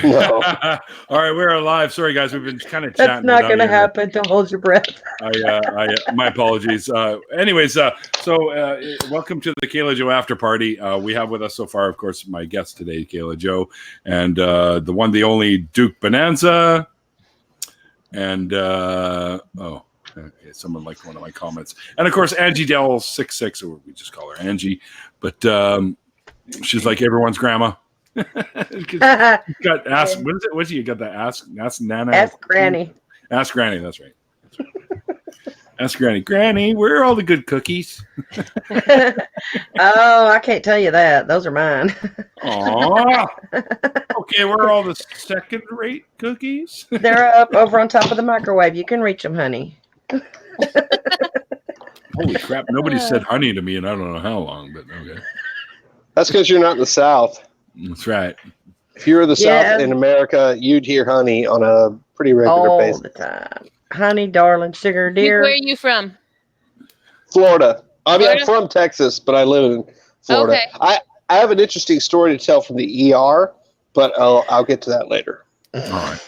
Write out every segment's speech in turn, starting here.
No. All right, we're alive. Sorry, guys, we've been kind of That's chatting. not going to happen. Don't hold your breath. My apologies. Anyways, welcome to the Kayla Joe after party. We have with us so far, of course, my guest today, Kayla Joe, and the one, the only Duke Bonanza, and someone liked one of my comments, and of course Angie Dell 66, or we just call her Angie, but she's like everyone's grandma. Got ask. What is it? What you got? The ask Nana. Ask Granny. Ask Granny. That's right. Ask Granny. Granny, where are all the good cookies? Oh, I can't tell you that. Those are mine. Aw. Okay, where are all the second-rate cookies? They're up over on top of the microwave. You can reach them, honey. Holy crap! Nobody said honey to me, and I don't know how long. But okay. That's because you're not in the South. That's right. If you were the South in America, you'd hear honey on a pretty regular basis. All the time. Honey, darling, sugar, dear. Where are you from? Florida. I mean, I'm from Texas, but I live in Florida. Okay. I have an interesting story to tell from the ER, but I'll get to that later. All right.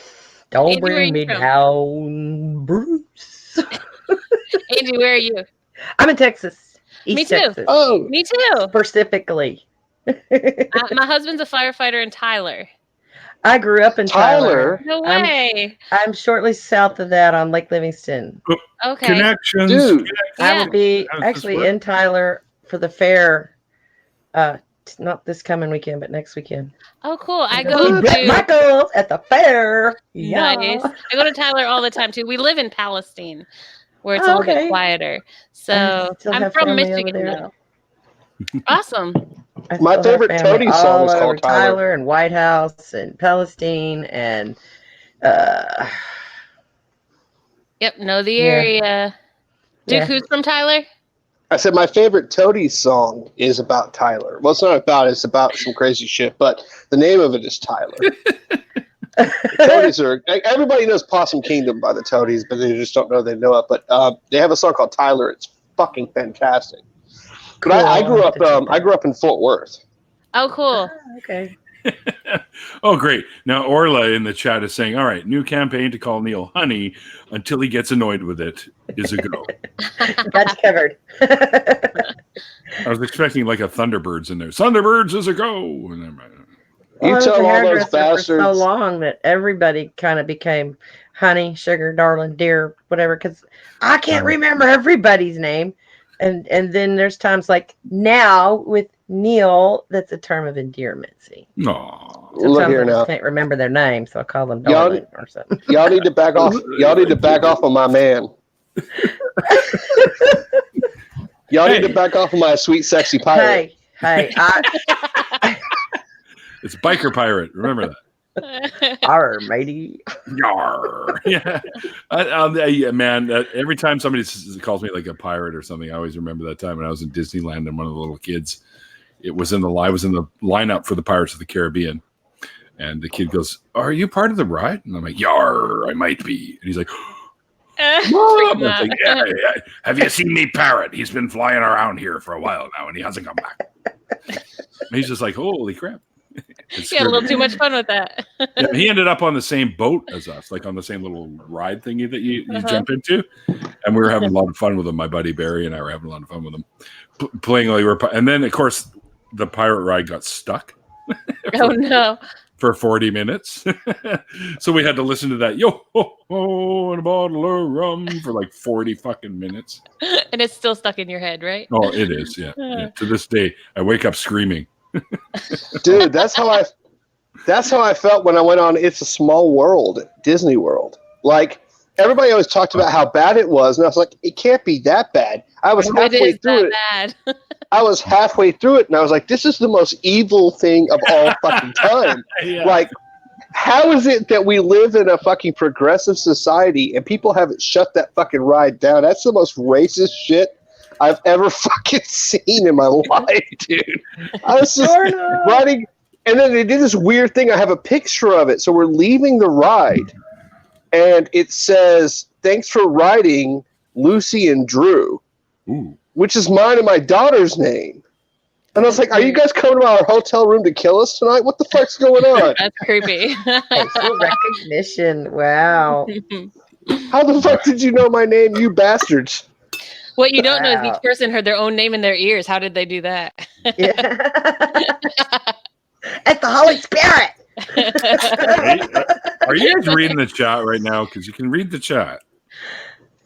Don't Angie, bring me down, Bruce. Angie, where are you? I'm in Texas. East Me too. Texas. Oh, Me too. Specifically. My husband's a firefighter in Tyler. I grew up in Tyler. No way. I'm shortly south of that on Lake Livingston. Okay. Connections. Dude. I will be actually in Tyler for the fair. Not this coming weekend, but next weekend. Oh, cool. I go Brett to Michaels at the fair. Nice. I go to Tyler all the time too. We live in Palestine, where it's a little bit quieter. So I'm from Michigan though. Awesome. My favorite Toady song is called Tyler and White House and Palestine and Yep, know the area. Duke, who's from Tyler? I said my favorite Toadies song is about Tyler. Well, it's not about it's about some crazy shit, but the name of it is Tyler. Toadies are everybody knows Possum Kingdom by the Toadies, but they just don't know they know it. But they have a song called Tyler. It's fucking fantastic. But cool. I grew up in Fort Worth. Oh, cool. Okay. Oh, great. Now, Orla in the chat is saying, all right, new campaign to call Neil honey until he gets annoyed with it is a go. That's covered. I was expecting like a Thunderbirds in there. Thunderbirds is a go. You tell all those bastards. For so long that everybody kind of became honey, sugar, darling, dear, whatever, because I can't remember everybody's name. And then there's times like now with Neil, that's a term of endearment. See, look here now. I can't remember their name, so I call them darling or something. Y'all need to back off. Y'all need to back off on my man. Y'all need to back off on my sweet, sexy pirate. Hey, it's biker pirate. Remember that. Arr, matey. Yar. Yeah. Man, every time somebody calls me like a pirate or something, I always remember that time when I was in Disneyland and one of the little kids, I was in the lineup for the Pirates of the Caribbean. And the kid goes, "Are you part of the ride?" And I'm like, "Yar, I might be." And he's like, "Mom!" Like, yeah. Have you seen me, parrot? He's been flying around here for a while now and he hasn't come back. And he's just like, "Holy crap." He had a little too much fun with that. Yeah, he ended up on the same boat as us, like on the same little ride thingy that you jump into, and we were having a lot of fun with him. My buddy Barry and I were having a lot of fun with him, playing like and then of course the pirate ride got stuck. For 40 minutes, so we had to listen to that yo ho, ho, and a bottle of rum for like 40 fucking minutes. And it's still stuck in your head, right? Oh, it is. Yeah. To this day, I wake up screaming. Dude, that's how I felt when I went on It's a Small World at Disney World. Like everybody always talked about how bad it was, and I was like, it can't be that bad. I was halfway through it. Bad. I was halfway through it, and I was like, this is the most evil thing of all fucking time. Yeah. Like, how is it that we live in a fucking progressive society and people haven't shut that fucking ride down? That's the most racist shit I've ever fucking seen in my life, dude. I was just riding, and then they did this weird thing. I have a picture of it. So we're leaving the ride, and it says, "Thanks for riding, Lucy and Drew," which is mine and my daughter's name. And I was like, "Are you guys coming to our hotel room to kill us tonight? What the fuck's going on?" That's creepy. Facial recognition. Wow. How the fuck did you know my name, you bastards? What you don't know is each person heard their own name in their ears. How did they do that? Yeah. It's the Holy Spirit. Are you guys reading the chat right now? Because you can read the chat.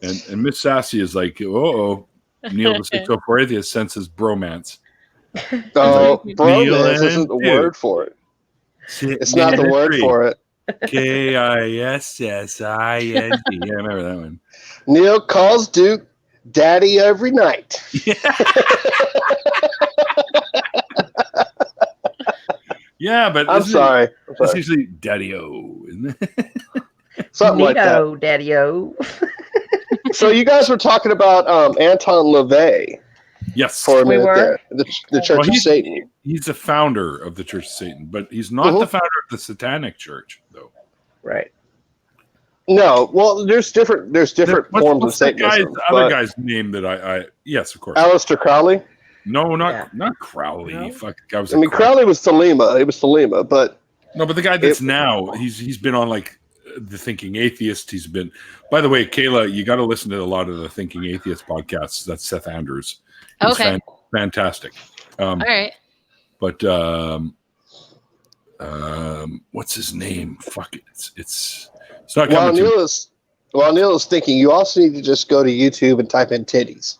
And Miss Sassy is like, Neil the 604 Atheist senses bromance. Oh, bromance isn't the word for it. It's not the word for it. Kissing. Yeah, I remember that one. Neil calls Duke Daddy every night. Yeah, but I'm sorry. It's usually Daddy-O, isn't it? Something like that. Daddy-O. So you guys were talking about Anton LaVey. Yes. For a minute there. The Church of Satan. He's the founder of the Church of Satan, but he's not the founder of the Satanic Church, though. Right. No, well, there's different forms of Satanism. Other guy's name that I yes, of course. Aleister Crowley? No, not Crowley. No? Fuck, Crowley was Thelema. It was Thelema, but no, but the guy that's now he's been on like the Thinking Atheist. He's been. By the way, Kayla, you got to listen to a lot of the Thinking Atheist podcasts. That's Seth Andrews. He's fantastic. All right. But what's his name? Fuck it. It's not coming While Neil is thinking, you also need to just go to YouTube and type in titties.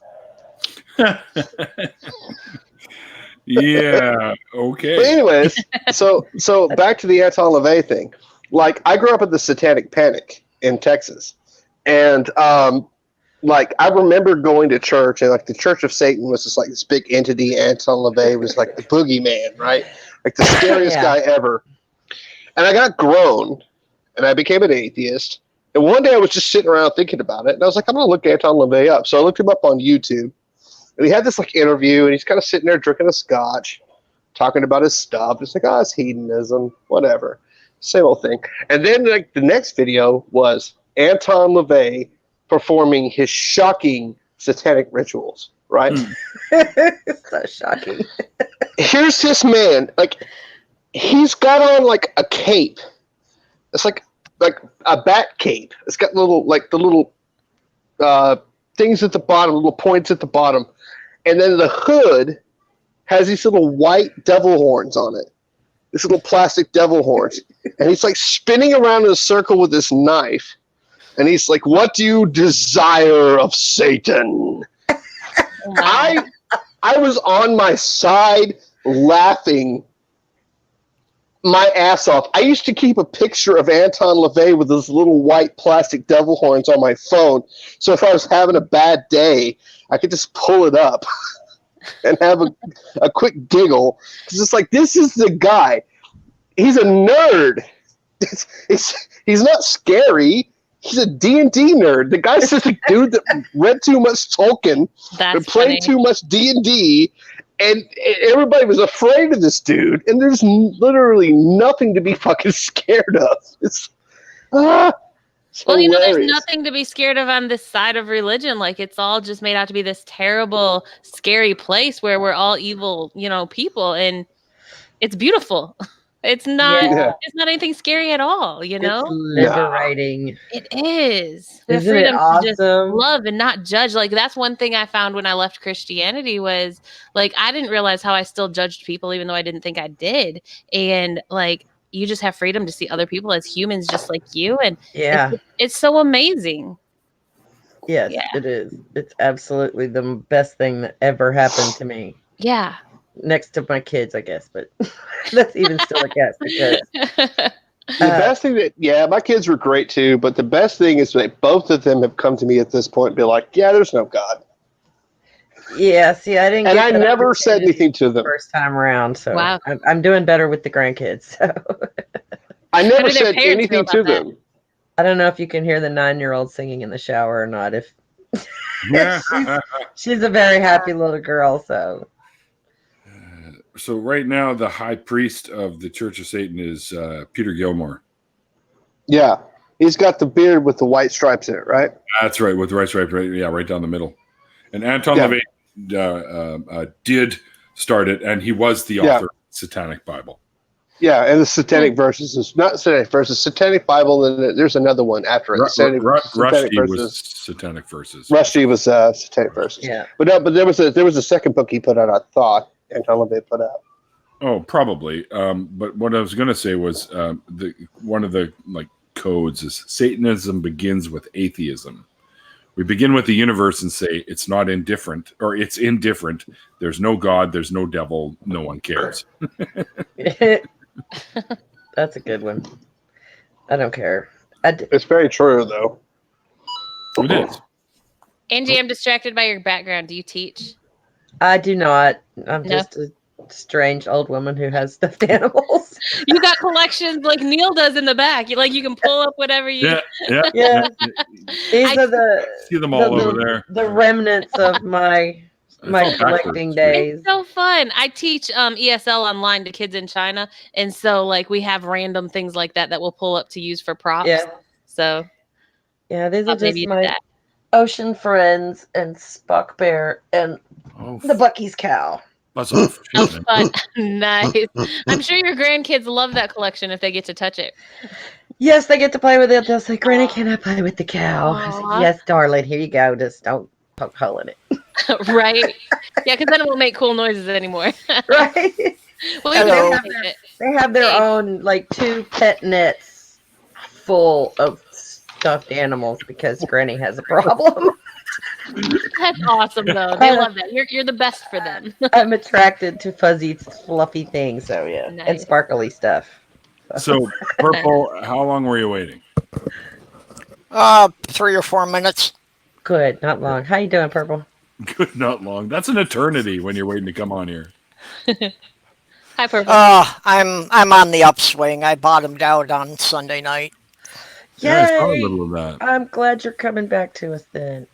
Yeah. Okay. But anyways, so back to the Anton LaVey thing. Like, I grew up in the Satanic Panic in Texas, and like, I remember going to church, and like the Church of Satan was just like this big entity. Anton LaVey was like the boogeyman, right? Like the scariest guy ever. And I got grown, and I became an atheist. And one day I was just sitting around thinking about it, and I was like, I'm gonna look Anton LaVey up. So I looked him up on YouTube, and he had this like interview, and he's kind of sitting there drinking a scotch, talking about his stuff. It's like, it's hedonism, whatever, same old thing. And then like the next video was Anton LaVey performing his shocking satanic rituals, right? So shocking. Here's this man, like, he's got on like a cape. It's like a bat cape. It's got little things at the bottom, little points at the bottom, and then the hood has these little white devil horns on it. These little plastic devil horns, and he's like spinning around in a circle with this knife. And he's like, "What do you desire of Satan?" I was on my side laughing my ass off. I used to keep a picture of Anton LaVey with those little white plastic devil horns on my phone. So if I was having a bad day, I could just pull it up and have a quick giggle. Because it's like, this is the guy. He's a nerd. He's not scary. He's a D&D nerd. The guy's just a dude that read too much Tolkien and played too much D&D, and everybody was afraid of this dude, and there's literally nothing to be fucking scared of. It's well, hilarious. There's nothing to be scared of on this side of religion. Like, it's all just made out to be this terrible, scary place where we're all evil, people, and it's beautiful. It's not. Yeah. It's not anything scary at all. It's liberating. It is. The freedom to just love and not judge. Like, that's one thing I found when I left Christianity was like I didn't realize how I still judged people, even though I didn't think I did. And like, you just have freedom to see other people as humans, just like you. And it's so amazing. Yes, it is. It's absolutely the best thing that ever happened to me. Yeah. Next to my kids, I guess, but that's even still a guess because the best thing my kids were great too, but the best thing is that both of them have come to me at this point and be like, there's no God. Yeah, see, I didn't. And I never said anything to them first time around, so wow. I'm doing better with the grandkids. So I never said anything to them. I don't know if you can hear the 9-year-old singing in the shower or not. If she's a very happy little girl, so. So right now, the high priest of the Church of Satan is Peter Gilmore. Yeah, he's got the beard with the white stripes in it, right? That's right, with the white stripes, right? Yeah, right down the middle. And Anton LaVey did started, and he was the author of Satanic Bible. Yeah, and the Satanic Verses is not Satanic Verses, Satanic Bible, and there's another one after it. Rushdie was Satanic Verses. Rushdie was Satanic Verses. Yeah. But no, but there was a second book he put out, I thought, and how long they put out. Oh, probably. But what I was going to say was one of the codes is Satanism begins with atheism. We begin with the universe and say it's not indifferent, or it's indifferent. There's no God, there's no devil, no one cares. That's a good one. I don't care. It's very true, though. It is. Angie, I'm distracted by your background. Do you teach? I do not. I'm just a strange old woman who has stuffed animals. You got collections like Neil does in the back. You can pull up whatever you. Yeah. These are see them all over there. The remnants of my collecting days. It's so fun. I teach ESL online to kids in China, and so we have random things like that we'll pull up to use for props. Yeah. So. Yeah, these are just my ocean friends and Spock Bear and the Bucky's cow. That's off. Oh, fun. Nice. I'm sure your grandkids love that collection if they get to touch it. Yes, they get to play with it. They'll say, Granny, can I play with the cow? I say, yes, darling, here you go. Just don't poke a hole in it. Right. Yeah, because then it won't make cool noises anymore. Right. Well, they have their own 2 pet nets full of stuffed animals because Granny has a problem. That's awesome, though. They love that. You're the best for them. I'm attracted to fuzzy, fluffy things. So yeah, nice. And sparkly stuff. So Purple, how long were you waiting? 3 or 4 minutes. Good, not long. How you doing, Purple? Good, not long. That's an eternity when you're waiting to come on here. Hi, Purple. I'm on the upswing. I bottomed out on Sunday night. Yay! Yeah, I saw a little of that. I'm glad you're coming back to us then.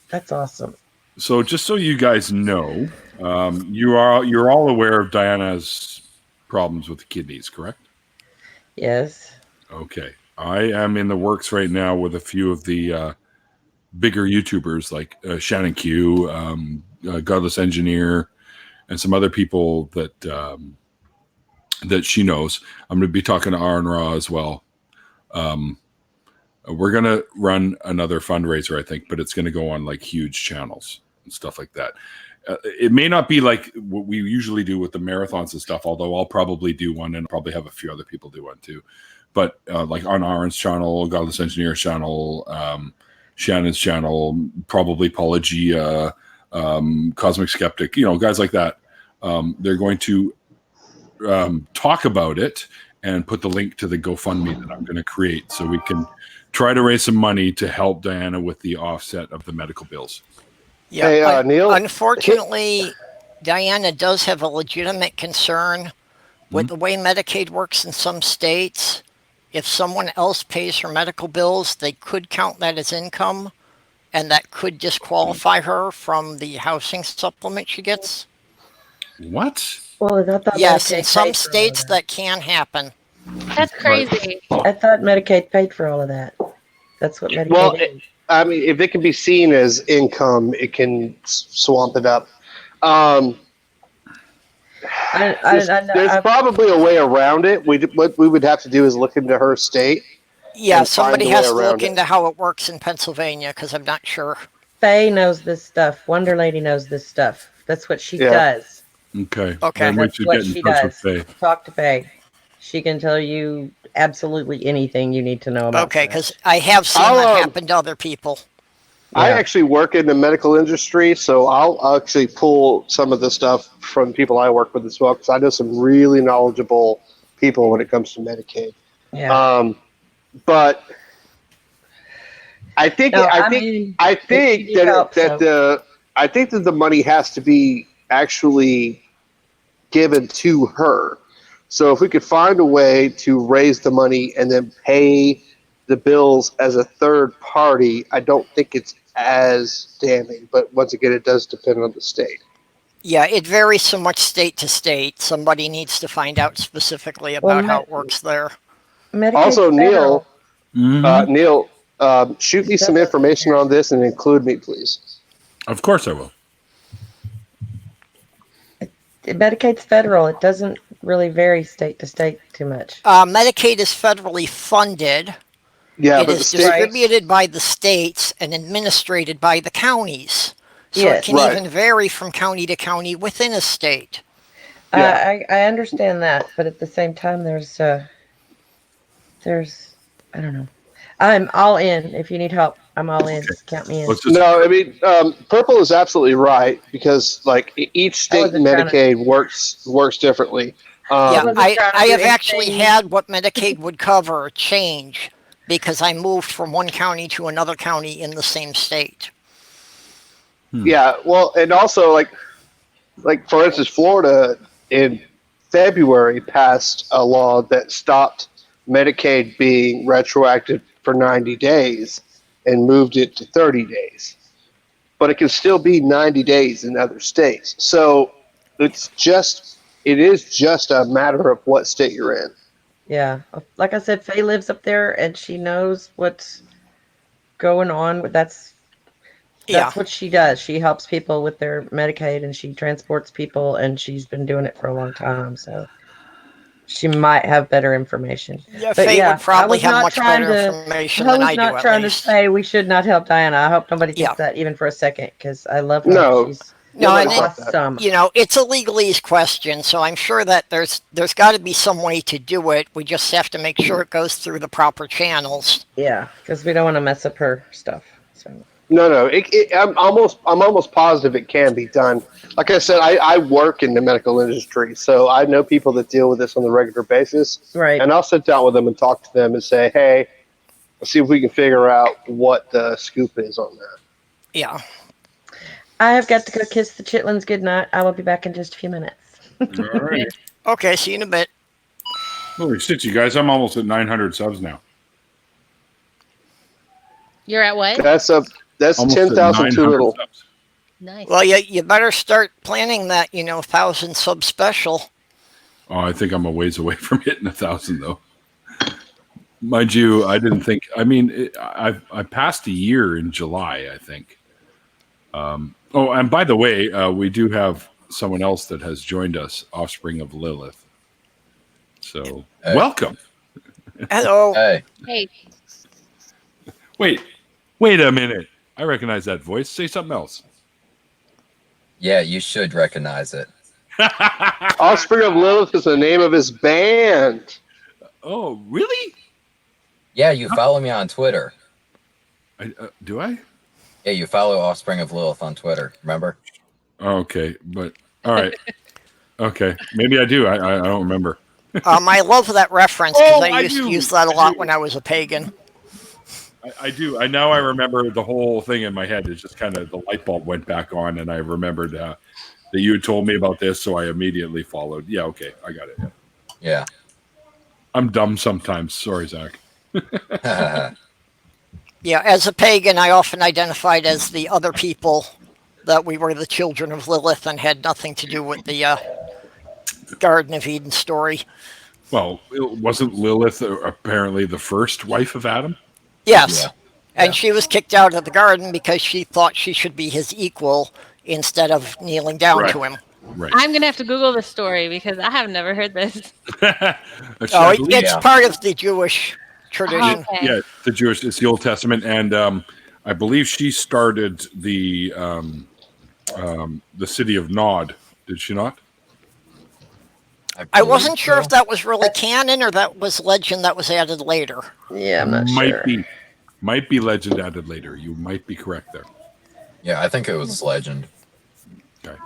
That's awesome. So just so you guys know, you're all aware of Diana's problems with the kidneys, correct? Yes. Okay. I am in the works right now with a few of the bigger YouTubers like Shannon Q, Godless Engineer, and some other people that she knows. I'm going to be talking to Aaron Ra as well. We're going to run another fundraiser, I think, but it's going to go on huge channels and stuff like that. It may not be like what we usually do with the marathons and stuff, although I'll probably do one and probably have a few other people do one too. But on Aaron's channel, Godless Engineer's channel, Shannon's channel, probably Paula G, Cosmic Skeptic, guys like that. They're going to talk about it and put the link to the GoFundMe that I'm going to create so we can try to raise some money to help Diana with the offset of the medical bills. Yeah, hey, Neil. Unfortunately, Diana does have a legitimate concern with the way Medicaid works in some states. If someone else pays her medical bills, they could count that as income, and that could disqualify her from the housing supplement she gets. What? Well, I thought yes, Medicaid in some paid for states all that can happen. That's crazy. I thought Medicaid paid for all of that. That's what Medicaid is. I mean, if it can be seen as income, it can swamp it up. There's probably a way around it. What we would have to do is look into her state. Yeah, somebody has to look into how it works in Pennsylvania because I'm not sure. Faye knows this stuff. Wonder Lady knows this stuff. That's what she does. Okay. Okay. That's what she does. Talk to Faye. She can tell you absolutely anything you need to know about. Okay, because I have seen that happen to other people. Yeah. I actually work in the medical industry, so I'll actually pull some of the stuff from people I work with as well, because I know some really knowledgeable people when it comes to Medicaid. Yeah. But I think that the money has to be actually given to her. So if we could find a way to raise the money and then pay the bills as a third party, I don't think it's as damning. But once again, it does depend on the state. Yeah, it varies so much state to state. Somebody needs to find out specifically about how it works there. Also, Neil, shoot me some information on this and include me, please. Of course I will. Medicaid's federal. It doesn't really vary state to state too much. Medicaid is federally funded. Yeah, It but the is state, distributed by the states and administrated by the counties. So Yes. it can Right. even vary from county to county within a state. Yeah. I understand that, but at the same time, there's I don't know. I'm all in. If you need help, I'm all in. Okay. Count me in. Let's just No, I mean, Purple is absolutely right because like each state wasn't trying to- Medicaid works differently. Yeah, wasn't I trying to have do actually anything. had what Medicaid would cover change because I moved from one county to another county in the same state. Yeah, well, and also like for instance, Florida in February passed a law that stopped Medicaid being retroactive for 90 days and moved it to 30 days. But it can still be 90 days in other states. So it is just a matter of what state you're in. Yeah, like I said, Faye lives up there, and she knows what's going on. That's Yeah. what she does. She helps people with their Medicaid, and she transports people, and she's been doing it for a long time. So she might have better information. Yeah, But Faye yeah, would probably I was have not much trying better to- information I than was I do, not at trying to least. say we should not help Diana. I hope nobody thinks Yeah. that even for a second, because I love her. No. She's No, and Nobody thought that. awesome. You know, it's a legalese question, so I'm sure that there's got to be some way to do it. We just have to make sure it goes through the proper channels. Yeah, because we don't want to mess up her stuff. So No. I'm almost positive it can be done. Like I said, I work in the medical industry, so I know people that deal with this on a regular basis. right. And I'll sit down with them and talk to them and say, hey, let's see if we can figure out what the scoop is on that. Yeah. I have got to go kiss the chitlins goodnight. I will be back in just a few minutes. all right. Okay, see you in a bit. Holy shit, you guys! I'm almost at 900 subs now. You're at what? That's Almost at 10,000 too 900 little. subs. Nice. Well, you better start planning that, 1,000 sub special. Oh, I think I'm a ways away from hitting 1,000 though. Mind you, I didn't think. I mean, I passed a year in July, I think. Oh, and by the way, we do have someone else that has joined us, offspring of Lilith. So, Hey. welcome. Hello. Hey, Hey, Wait a minute. I recognize that voice. Say something else. yeah, you should recognize it. Offspring of Lilith is the name of his band. Oh, really? Yeah, you follow me on Twitter. Do I? Yeah, you follow Offspring of Lilith on Twitter. Remember? Okay, but all right. Okay, maybe I do. I don't remember. I love that reference because Oh, I I used to do. use that a I lot do. when I was a pagan. I do. I remember the whole thing in my head. It's just kind of the light bulb went back on, and I remembered that you had told me about this, so I immediately followed. Yeah, okay, I got it. Yeah. Yeah. I'm dumb sometimes. Sorry, Zach. Yeah, as a pagan, I often identified as the other people, that we were the children of Lilith and had nothing to do with the Garden of Eden story. Well, it wasn't Lilith apparently the first wife of Adam? Yes. Yeah. And Yeah. she was kicked out of the garden because she thought she should be his equal instead of kneeling down Right. to him. Right. I'm gonna have to Google this story because I have never heard this. Actually, Oh, I believe- it's Yeah. part of the Jewish tradition. Okay. yeah, the Jewish. It's the Old Testament, and I believe she started the city of Nod. Did she not? I wasn't believe sure so. if that was really canon or that was legend that was added later. Yeah, I'm not might sure. might be legend added later. You might be correct there. Yeah, I think it was legend. Okay.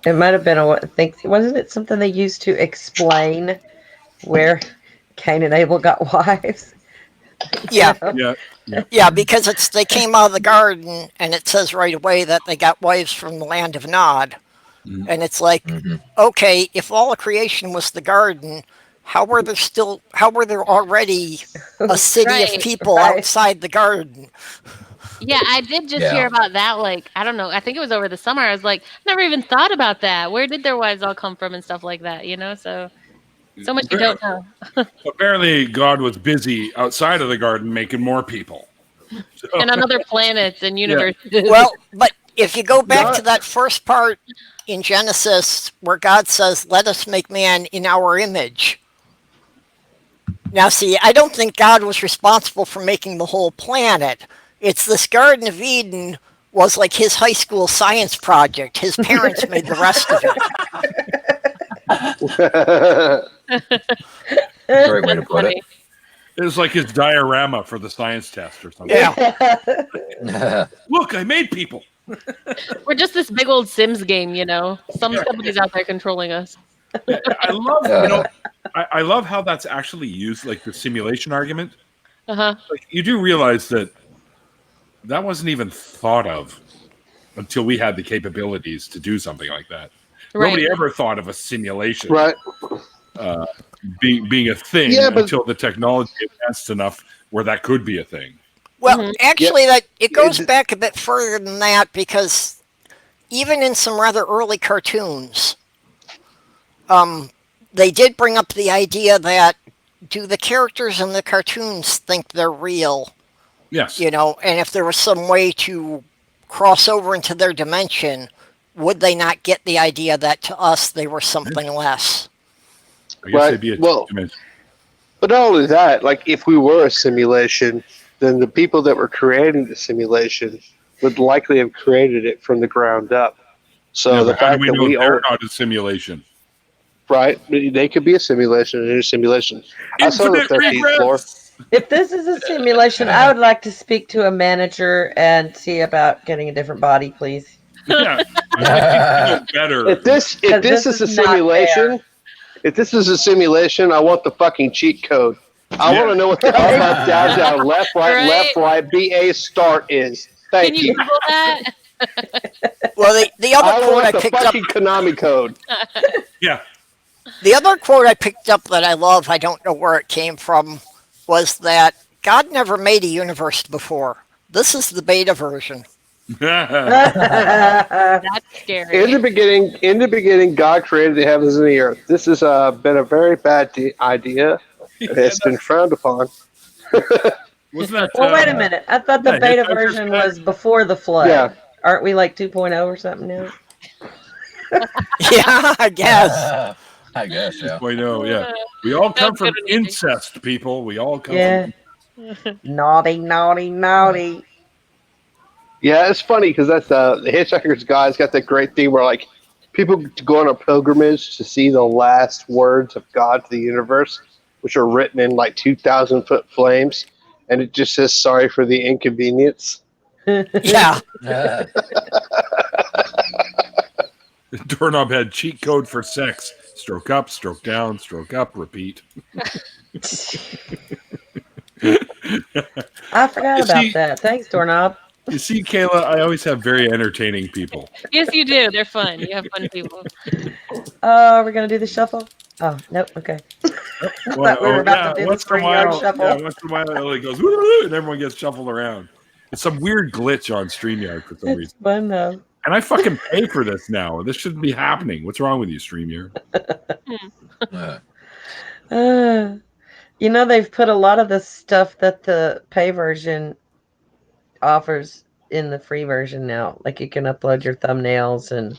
It might have been wasn't it something they used to explain where Cain and Abel got wives? Yeah. Yeah. Yeah, because they came out of the garden and it says right away that they got wives from the land of Nod. Mhm. And it's like, Mhm. okay, if all of creation was the garden, how were there already a city Right, of people right. outside the garden? Yeah, I did just Yeah. hear about that. Like, I don't know. I think it was over the summer. I was like, never even thought about that. Where did their wives all come from and stuff like that? So much you don't know. Apparently, God was busy outside of the garden making more people. So- And on other planets and universes. Well, but if you go back Yeah. to that first part in Genesis where God says, "Let us make man in our image." Now, see, I don't think God was responsible for making the whole planet. It's this Garden of Eden was like his high school science project. His parents made the rest of it. Great way to put it. It was like his diorama for the science test or something. Yeah. Look, I made people. We're just this big old Sims game, you know. Somebody's out there controlling us. I love, I love how that's actually used, like the simulation argument. Like, you do realize that wasn't even thought of until we had the capabilities to do something like that. Right. Nobody ever thought of a simulation, right? Being a thing until the technology advanced enough where that could be a thing. Well, actually, it goes back a bit further than that, because even in some rather early cartoons, they did bring up the idea that, do the characters in the cartoons think they're real? Yes. You know, and if there was some way to cross over into their dimension, would they not get the idea that to us they were something less? I guess they'd be a dimension. But not only that, like if we were a simulation, then the people that were creating the simulation would likely have created it from the ground up. So the fact that they're not a simulation. Right. They could be a simulation, a simulation. I saw the 13th floor. If this is a simulation, I would like to speak to a manager and see about getting a different body, please. Yeah. Better. If this is a simulation, I want the fucking cheat code. I want to know what the up, down, left, right, BA start is. Thank you. Can you Google that? Well, the other quote I picked up. Konami code. Yeah. The other quote I picked up that I love, I don't know where it came from, was that God never made a universe before. This is the beta version. That's scary. In the beginning, God created the heavens and the earth. This has been a very bad idea. It's been frowned upon. Wasn't that? Well, wait a minute. I thought the beta version was before the flood. Yeah. Aren't we like 2.0 or something now? Yeah, I guess. I guess, yeah. 2.0, yeah. We all come from incest, people. We all come from... Naughty, naughty, naughty. Yeah, it's funny because that's the Hitchhiker's Guide's got that great thing where like people go on a pilgrimage to see the last words of God to the universe, which are written in like 2,000-foot flames, and it just says sorry for the inconvenience. Yeah. Doorknob had cheat code for sex. Stroke up, stroke down, stroke up, repeat. I forgot about that. Thanks, Doorknob. You see, Kayla, I always have very entertaining people. Yes, you do. They're fun. You have fun people. Oh, we're going to do the shuffle? Oh, nope. Okay. I thought we were about to do the StreamYard shuffle. Yeah, once in a while it goes, woo, and everyone gets shuffled around. It's some weird glitch on StreamYard for some reason. Fun, though. And I fucking pay for this now. This shouldn't be happening. What's wrong with you, StreamYard? You know, they've put a lot of the stuff that the pay version offers in the free version now. Like you can upload your thumbnails, and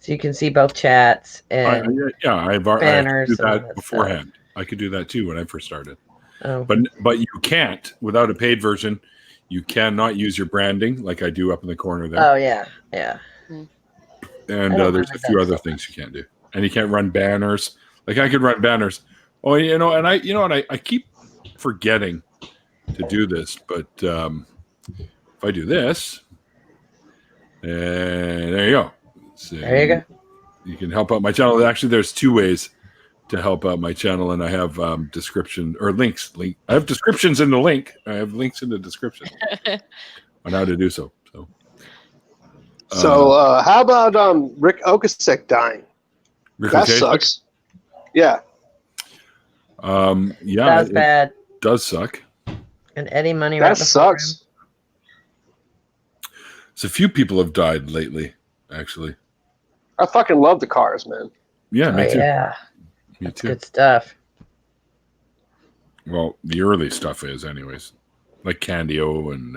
so you can see both chats and banners. I could do that beforehand. I could do that too when I first started. Oh. But you can't, without a paid version, you cannot use your branding like I do up in the corner there. Oh, yeah. And there's a few other things you can't do. And you can't run banners. Like I could run banners. Oh, you know, and I keep forgetting to do this, but if I do this, and there you go. So there you go. You can help out my channel. Actually, there's two ways to help out my channel, and I have description or links. I have descriptions in the link. I have links in the description on how to do so. So how about Rick Ocasek dying? That sucks. Yeah. Yeah. That was bad. Does suck. And Eddie Money. That sucks. So a few people have died lately, actually. I fucking love the Cars, man. Yeah, me too. Yeah. Me too. Good stuff. Well, the early stuff is, anyways. Like Candio and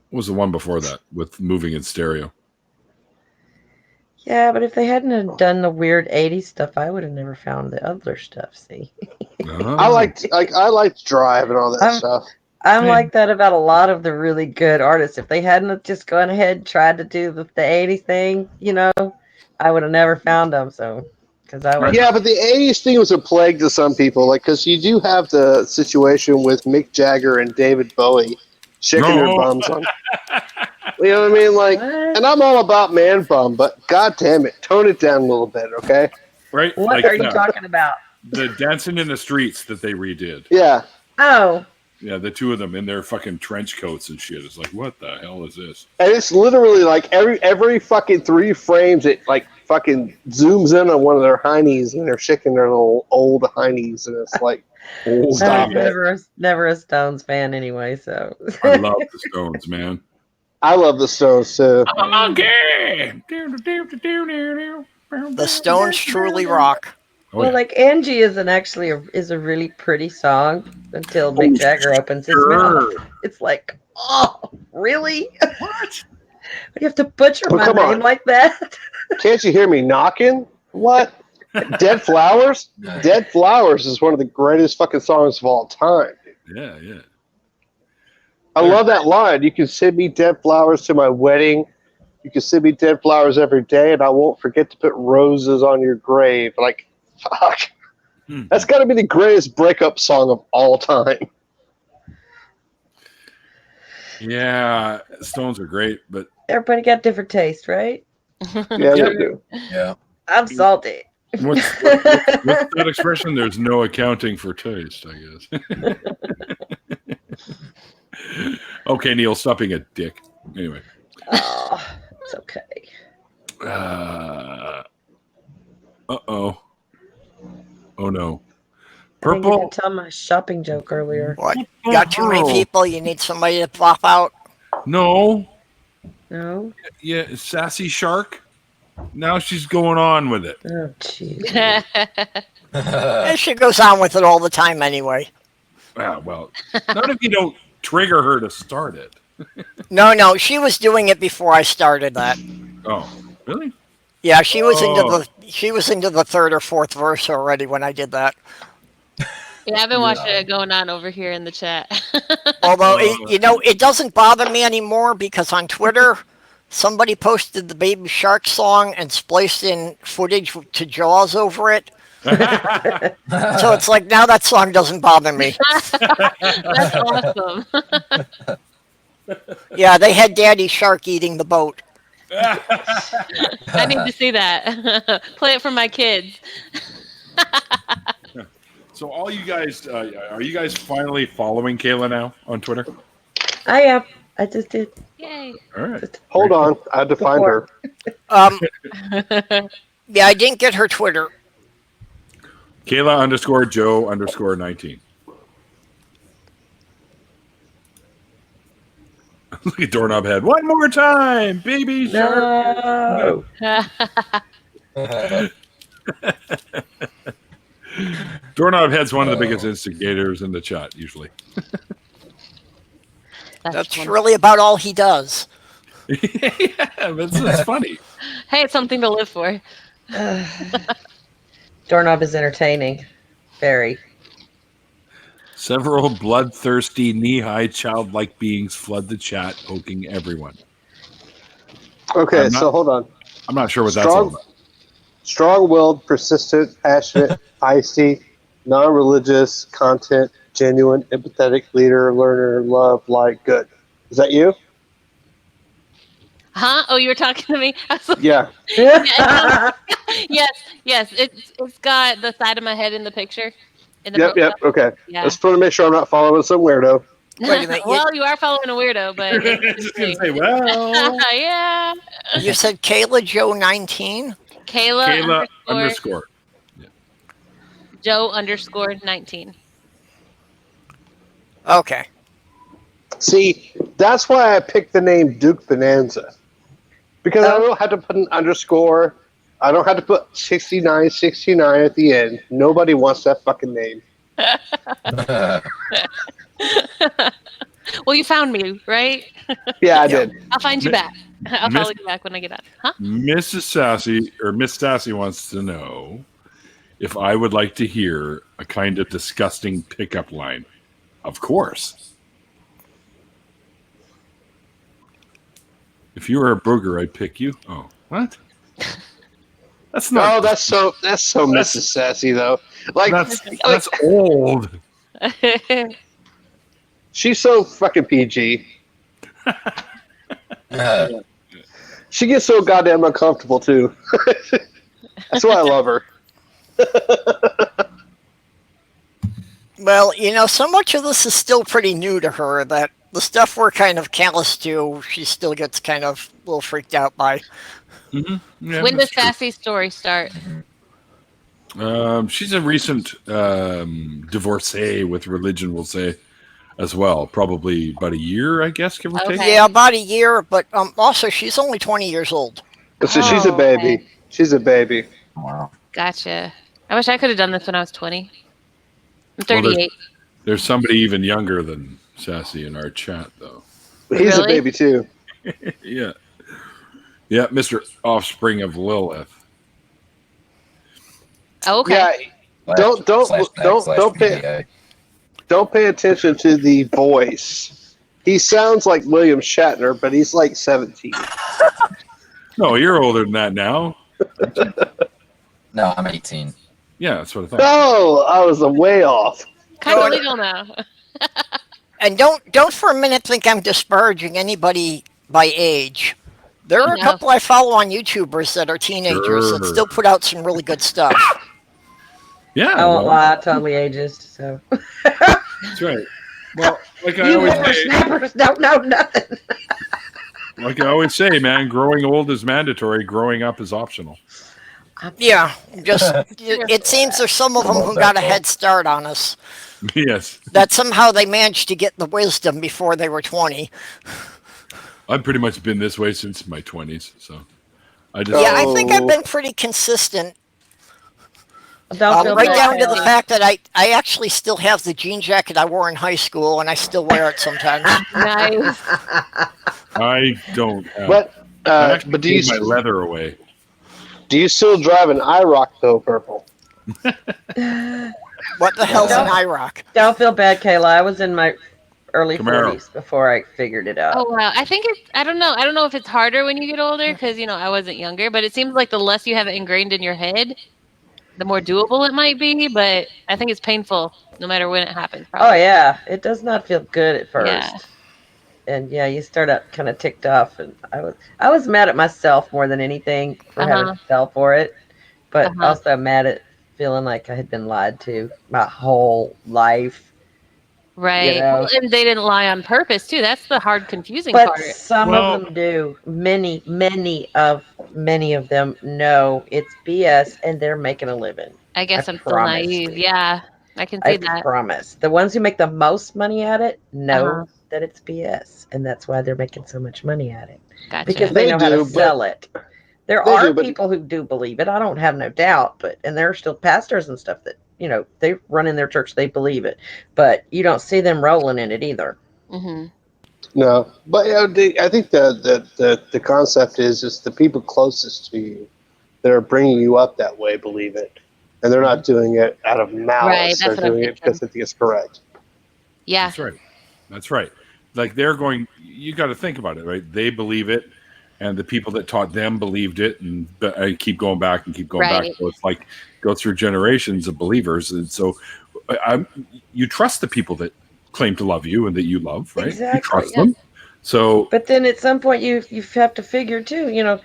what was the one before that with moving in stereo? Yeah, but if they hadn't have done the weird 80s stuff, I would have never found the other stuff, see? Oh. I liked Drive and all that stuff. I'm Yeah. like that about a lot of the really good artists. If they hadn't have just gone ahead and tried to do the 80s thing, I would have never found them. So, because I was Yeah, but the 80s thing was a plague to some people. Like, because you do have the situation with Mick Jagger and David Bowie shaking their bums on. You know what I mean? Like, What? and I'm all about man bum, but god damn it, tone it down a little bit, okay? Right? What are you talking about? The Dancing in the Streets that they redid. Yeah. Oh, Yeah, the two of them in their fucking trench coats and shit. It's like, what the hell is this? And it's literally like every fucking 3 frames, it like fucking zooms in on one of their heinies, and they're shaking their little old heinies, and it's like, stop it. never a Stones fan anyway. So I love the Stones, man. I love the Stones too. Okay. The Stones truly rock. Oh, well, yeah. like Angie isn't actually is a really pretty song until Mick Jagger opens his mouth. It's like, oh, really? What? You have to butcher my come name on. like that? Can't you hear me knocking? What? Dead Flowers? Dead Flowers is one of the greatest fucking songs of all time. Yeah, yeah. I love that line. You can send me dead flowers to my wedding. You can send me dead flowers every day, and I won't forget to put roses on your grave. Like, fuck. That's got to be the greatest breakup song of all time. Yeah, Stones are great, but Everybody got different taste, right? Yeah, they do. Yeah. I'm salty. what's that expression? There's no accounting for taste, I guess. Okay, Neil, stop being a dick. Anyway. Oh, it's okay. Uh-oh. Oh, no. I didn't get Purple. to tell my shopping joke earlier. What? You got too many people? You need somebody to pop out? No. No? Yeah, Sassy Shark. Now she's going on with it. Oh, jeez. And she goes on with it all the time anyway. Ah, well, not if you don't trigger her to start it. No, she was doing it before I started that. Oh, really? Yeah, she was into the third or fourth verse already when I did that. Yeah, I've been watching it going on over here in the chat. Although it doesn't bother me anymore because on Twitter somebody posted the Baby Shark song and spliced in footage to Jaws over it. So it's like now that song doesn't bother me. That's awesome. Yeah, they had Daddy Shark eating the boat. I need to see that. Play it for my kids. So all you guys, are you guys finally following Kayla now on Twitter? I am. I just did. Yay. All right. Hold on. I had to find her. Yeah, I didn't get her Twitter. Kayla _Joe _19. Look at Doorknob Head. One more time, baby shark. No. Doorknob Head's one of the biggest instigators in the chat, usually. That's really about all he does. Yeah, but it's funny. Hey, it's something to live for. Doorknob is entertaining. Very. Several bloodthirsty, knee-high, childlike beings flood the chat, poking everyone. Okay, so hold on. I'm not sure what that's all about. Strong-willed, persistent, passionate, feisty, non-religious, content, genuine, empathetic, leader, learner, love, light, good. Is that you? Huh? Oh, you were talking to me? I was like, Yeah. Yes. It's got the side of my head in the picture. Yep. Okay. Yeah. Just want to make sure I'm not following some weirdo. Wait a minute. Well, you are following a weirdo, but Just gonna say, well, yeah. You said Kayla Joe 19? Kayla _ Joe _19. Okay. See, that's why I picked the name Duke Bonanza. Because I don't have to put an underscore. I don't have to put 6969 at the end. Nobody wants that fucking name. Well, you found me, right? Yeah, I did. I'll find you back. I'll follow you back when I get out. Huh? Miss Sassy wants to know if I would like to hear a kind of disgusting pickup line. Of course. If you were a booger, I'd pick you. Oh, what? That's not. Oh, that's so Mrs. Sassy though. Like that's old. She's so fucking PG. She gets so goddamn uncomfortable too. That's why I love her. Well, so much of this is still pretty new to her that the stuff we're kind of callous to, she still gets kind of a little freaked out by. Mm-hmm. Yeah, when does Sassy's story start? She's a recent divorcee with religion, we'll say, as well. Probably about a year, I guess, give or take. Yeah, about a year, but also she's only 20 years old. So she's a baby. Okay. She's a baby. Wow. Gotcha. I wish I could have done this when I was 20. I'm 38. There's somebody even younger than Sassy in our chat, though. He's a Really? baby too. Yeah. Yeah, Mr. Offspring of Lilith. Oh, okay. Yeah. Don't pay attention to the voice. He sounds like William Shatner, but he's like 17. No, you're older than that now. No, I'm 18. Yeah, that's what I thought. Oh, I was way off. Kind of legal now. And don't for a minute think I'm disparaging anybody by age. There are a No. couple I follow on YouTubers that are teenagers that Sure. still put out some really good stuff. Yeah, I won't well, lie, I'm totally ageist. So that's right. Well, like I you always say, whippersnappers don't know nothing. like I always say, man, growing old is mandatory. Growing up is optional. Yeah, it seems there's some of them who got a head start on us. Yes, That somehow they managed to get the wisdom before they were 20. I've pretty much been this way since my 20s. So I just Yeah, I think I've been pretty consistent. Don't feel Right bad, down to the Kayla. fact that I actually still have the jean jacket I wore in high school, and I still wear it sometimes. Nice. I don't have. But I actually but do you gave my leather away. still drive an IROC though, Purple? What the hell's an IROC? Don't feel bad, Kayla. I was in my early Camaro. 40s before I figured it out. Oh wow. I think I don't know if it's harder when you get older because I wasn't younger, but it seems like the less you have it ingrained in your head, the more doable it might be. But I think it's painful no matter when it happens. Oh Probably. yeah, it does not feel good at first. Yeah. And yeah, you start out kind of ticked off, and I was mad at myself more than anything for having to sell for it, but also mad at feeling like I had been lied to my whole life. Right. You know? Well, and they didn't lie on purpose too. That's the hard, confusing But part. some of them do. Many of them know it's BS, and they're making a living. I guess I'm still promise naive. you. Yeah, I can see I that. promise. The ones who make the most money at it know Uh-huh. that it's BS, and that's why they're making so much money at it. Gotcha. Because they They know how do, to but- sell it. There They are do, but- people who do believe it. I don't have no doubt, and there are still pastors and stuff that they run in their church, they believe it, but you don't see them rolling in it either. Mm-hmm. No, but I think the concept is the people closest to you that are bringing you up that way believe it, and they're not doing it out of malice. Right, that's They're what I'm doing it thinking. because they think it's correct. Yeah. That's right. That's right. Like they're going. You got to think about it, right? They believe it, and the people that taught them believed it, and I keep going back and keep going Right. back. So it's like go through generations of believers, and so you trust the people that claim to love you and that you love, right? Exactly, You trust yeah. them. So But then at some point you have to figure too.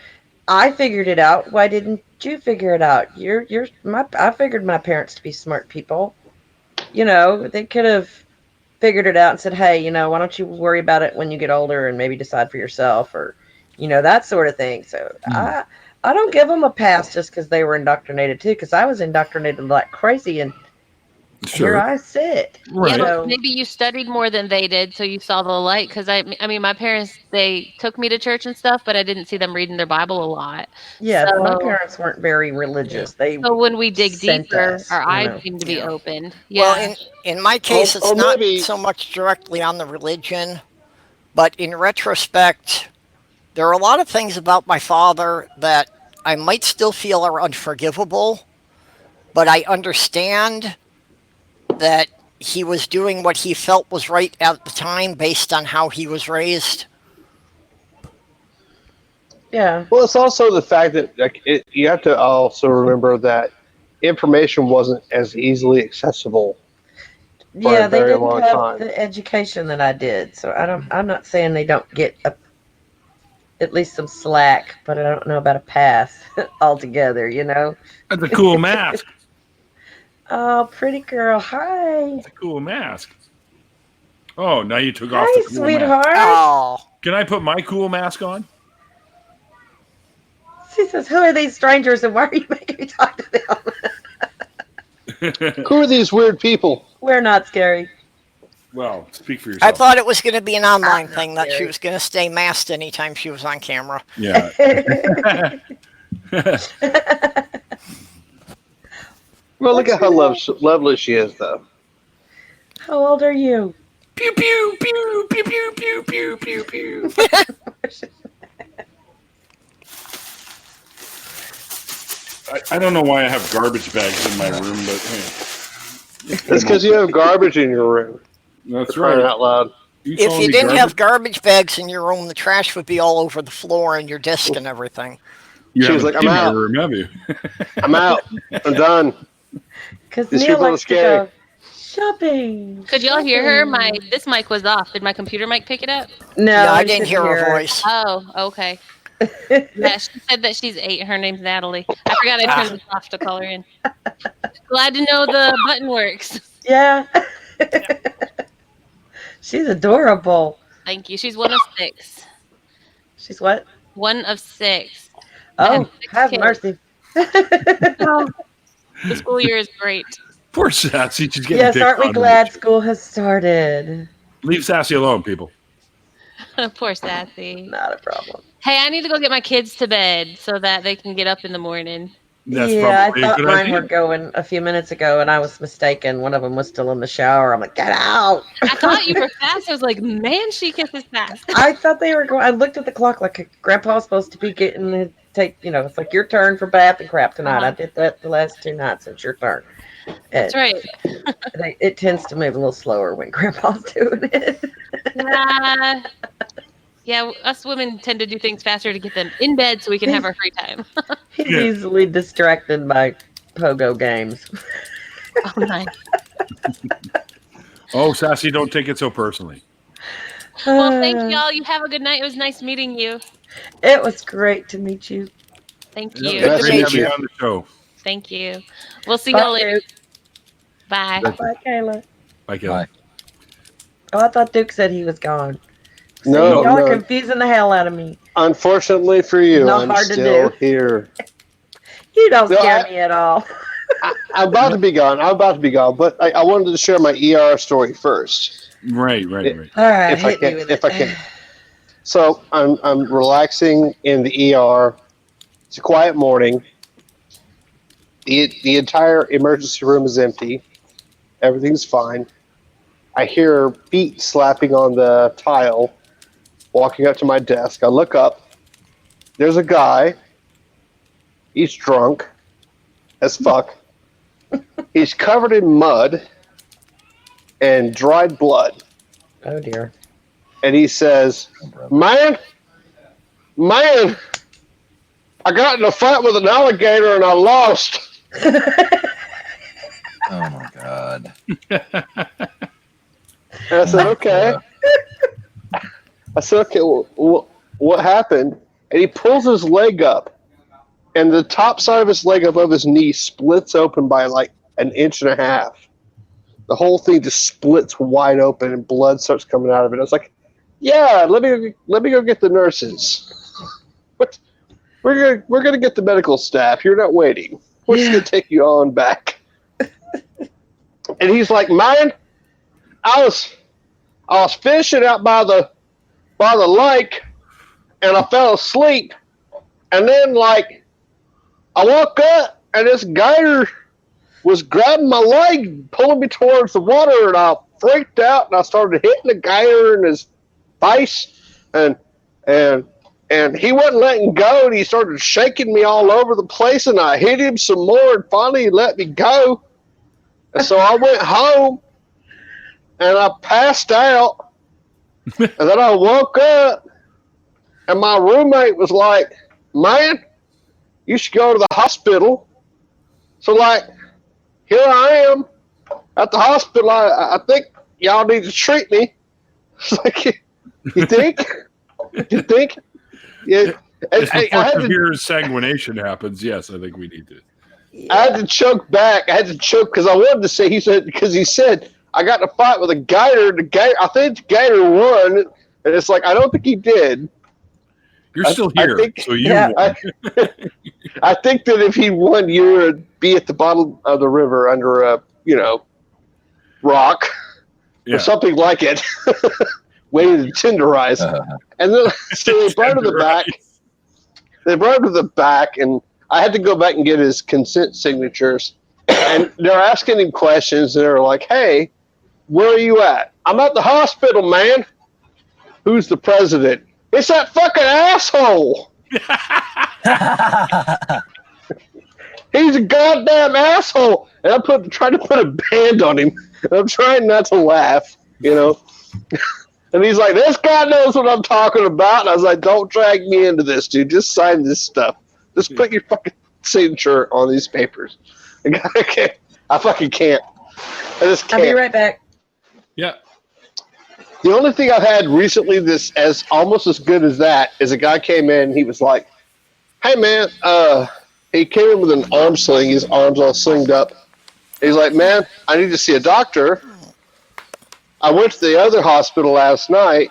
I figured it out. Why didn't you figure it out? I figured my parents to be smart people. They could have figured it out and said, hey, why don't you worry about it when you get older and maybe decide for yourself, or that sort of thing. So I don't give them a pass just because they were indoctrinated too, because I was indoctrinated like crazy, and here I sit. Right. Yeah, but maybe you studied more than they did, so you saw the light. Because I mean, my parents, they took me to church and stuff, but I didn't see them reading their Bible a lot. Yeah, my So- parents weren't very religious. They So when we dig sent deeper, us, our you eyes know. seem to be opened. Well, Yeah. in my case, it's or not maybe- so much directly on the religion, but in retrospect, There are a lot of things about my father that I might still feel are unforgivable, but I understand that he was doing what he felt was right at the time based on how he was raised. Yeah. Well, it's also the fact that you have to also remember that information wasn't as easily accessible for Yeah, a they very didn't long have time. the education that I did. So I'm not saying they don't get at least some slack, but I don't know about a pass altogether, you know? That's a cool mask. Oh, pretty girl. Hi. It's a cool mask. Oh, now you took off Hi, the cool mask. sweetheart. Oh, Can I put my cool mask on? She says, "Who are these strangers and why are you making me talk to them?" Who are these weird people? We're not scary. Well, speak for I yourself. thought it was going to be an online I'm thing not that she scary. was going to stay masked anytime she was on camera. Yeah. Well, look What's at how your name? lovely she is, though. How old are you? Pew pew pew pew pew pew pew pew pew. I don't know why I have garbage bags in my room, but hey. It's because you have garbage in your room. That's For crying right. out loud. If calling you me didn't have garbage? garbage bags in your room, the trash would be all over the floor and your desk and everything. You She was haven't like, seen "I'm my out. room, have you? I'm out. I'm done." Because These Neil people are likes to scary. go shopping. Could y'all hear her? shopping." This mic was off. Did my computer mic pick it up? No, I we didn't couldn't hear her voice. Oh, okay. Yeah, she said that she's 8. Her name's Natalie. I forgot I turned this off to call her in. Glad to know the button works. Yeah. She's adorable. Thank you. She's one of 6. She's what? One of 6. I Oh, have 6 have kids. mercy. Oh, the school year is great. Poor Sassy. She's getting Yes, picked aren't we on. glad school has started? Leave Sassy alone, people. Poor Sassy. Not a problem. Hey, I need to go get my kids to bed so that they can get up in the morning. That's Yeah, I probably a thought good mine idea. were going a few minutes ago, and I was mistaken. One of them was still in the shower. I'm like, get out! I thought you were fast. I was like, man, she kisses fast. I thought they were going. I looked at the clock like Grandpa's supposed to be getting to take. It's like your turn for bath and crap tonight. Uh-huh. I did that the last 2 nights. It's your turn. That's right. It tends to move a little slower when Grandpa's doing it. Yeah, us women tend to do things faster to get them in bed so we can have our free time. He's Yeah. easily distracted by pogo games. Oh, nice. Oh, Sassy, don't take it so personally. Well, thank y'all. You have a good night. It was nice meeting you. It was great to meet you. Thank Yeah, you. Good to great meet having you. you on the show. Thank you. We'll see Bye, y'all later. Duke. Bye. Bye, Kayla. Bye, Kayla. Bye. Oh, I thought Duke said he was gone. See, No, y'all are no. confusing the hell out of me. Unfortunately for you, Not I'm hard to still do. here. You don't No, scare I- me at all. I'm about to be gone. But I wanted to share my ER story first. Right. All right, If I hit me can- with if it. I can. So I'm relaxing in the ER. It's a quiet morning. The entire emergency room is empty. Everything's fine. I hear feet slapping on the tile. Walking up to my desk, I look up. There's a guy. He's drunk as fuck. He's covered in mud and dried blood. Oh dear. And he says, Man, I got in a fight with an alligator and I lost. Oh my God. And I said, okay. I said, okay, what happened? And he pulls his leg up, and the top side of his leg above his knee splits open by like 1.5 inches. The whole thing just splits wide open, and blood starts coming out of it. I was like, yeah, let me go get the nurses. What? We're gonna get the medical staff. You're not waiting. We're just gonna take you on back. And he's like, man, I was fishing out by the lake, and I fell asleep, and then like I woke up and this gator was grabbing my leg, pulling me towards the water, and I freaked out and I started hitting the gator in his face, and And he wasn't letting go, and he started shaking me all over the place, and I hit him some more, and finally he let me go. And so I went home, and I passed out, and then I woke up, and my roommate was like, man, you should go to the hospital. So, like, here I am at the hospital. I think y'all need to treat me. It's like, you think? You think? Yeah. If severe sanguination happens, yes, I think we need to. Yeah. I had to choke back. I had to choke because I wanted to say, he said, I got in a fight with a gator. I think the gator won. And it's like, I don't think he did. You're still here, so you won. I think that if he won, you would be at the bottom of the river under a, rock or something like it, waiting to tenderize. And then so they brought him to the back. They brought him to the back, and I had to go back and get his consent signatures. And they're asking him questions. And they're like, "Hey, where are you at?" "I'm at the hospital, man." "Who's the president?" "It's that fucking asshole." He's a goddamn asshole. And I'm trying to put a band on him. And I'm trying not to laugh, And he's like, "This guy knows what I'm talking about." And I was like, "Don't drag me into this, dude. Just sign this stuff. Just put your fucking signature on these papers." I fucking can't. I just can't. I'll be right back. Yeah. The only thing I've had recently this as almost as good as that is a guy came in and he was like, "Hey man," he came in with an arm sling, his arms all slinged up. He's like, "Man, I need to see a doctor. I went to the other hospital last night.